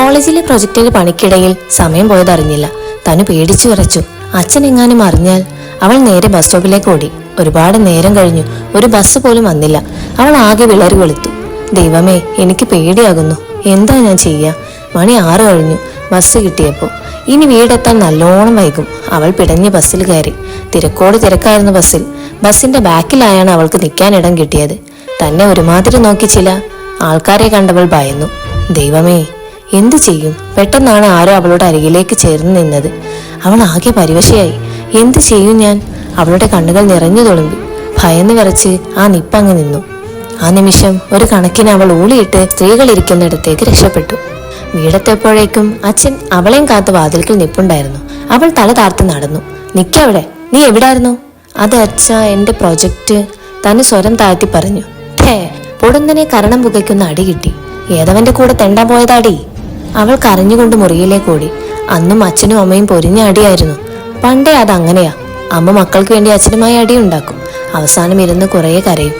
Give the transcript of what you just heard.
കോളേജിലെ പ്രൊജക്ടിന്റെ പണിക്കിടയിൽ സമയം പോയതറിഞ്ഞില്ല. തനു പേടിച്ചു വിറച്ചു. അച്ഛൻ എങ്ങാനും അറിഞ്ഞാൽ. അവൾ നേരെ ബസ് സ്റ്റോപ്പിലേക്ക് ഓടി. ഒരുപാട് നേരം കഴിഞ്ഞു, ഒരു ബസ് പോലും വന്നില്ല. അവൾ ആകെ വിളറി വെളുത്തു. ദൈവമേ, എനിക്ക് പേടിയാകുന്നു. എന്താ ഞാൻ ചെയ്യാ? മണി 6 കഴിഞ്ഞു. ബസ് കിട്ടിയപ്പോ ഇനി വീടെത്താൻ നല്ലോണം വൈകും. അവൾ പിടഞ്ഞ് ബസ്സിൽ കയറി. തിരക്കോട് തിരക്കായിരുന്ന ബസ്സിൽ. ബസ്സിന്റെ ബാക്കിലായാണ് അവൾക്ക് നിൽക്കാനിടം കിട്ടിയത്. തന്നെ ഒരുമാതിരി നോക്കി ചില ആൾക്കാരെ കണ്ടവൾ ഭയന്നു. ദൈവമേ, എന്തു ചെയ്യും? പെട്ടെന്നാണ് ആരോ അവളുടെ അരികിലേക്ക് ചേർന്ന് നിന്നത്. അവൾ ആകെ പരിവശയായി. എന്തു ചെയ്യും ഞാൻ? അവളുടെ കണ്ണുകൾ നിറഞ്ഞു തുളുമ്പി. ഭയന്ന് വിറച്ച് ആ നിപ്പങ്ങ് നിന്നു. ആ നിമിഷം ഒരു കണക്കിന് അവൾ ഊളിയിട്ട് സ്ത്രീകൾ ഇരിക്കുന്നിടത്തേക്ക് രക്ഷപ്പെട്ടു. വീടെത്തിയപ്പോഴേക്കും അച്ഛൻ അവളെയും കാത്ത് വാതിൽക്കൽ നിപ്പുണ്ടായിരുന്നു. അവൾ തല താർത്ത് നടന്നു. നിക്കവിടെ, നീ എവിടായിരുന്നു? അത് അച്ഛാ, എന്റെ പ്രൊജക്റ്റ്. തന്നെ സ്വരം താഴ്ത്തി പറഞ്ഞു. ഠേ, പൊടുന്നനെ കരണം പുകയ്ക്കുന്ന അടി കിട്ടി. ഏതവന്റെ കൂടെ തെണ്ടാൻ പോയതാടി? അവൾ കരഞ്ഞുകൊണ്ട് മുറിയിലേക്ക് ഓടി. അന്നും അച്ഛനും അമ്മയും പൊരിഞ്ഞ അടിയായിരുന്നു. പണ്ടേ അതങ്ങനെയാ. അമ്മ മക്കൾക്ക് വേണ്ടി അച്ഛനുമായി അടിയുണ്ടാക്കും. അവസാനം ഇരുന്ന് കുറേ കരയും.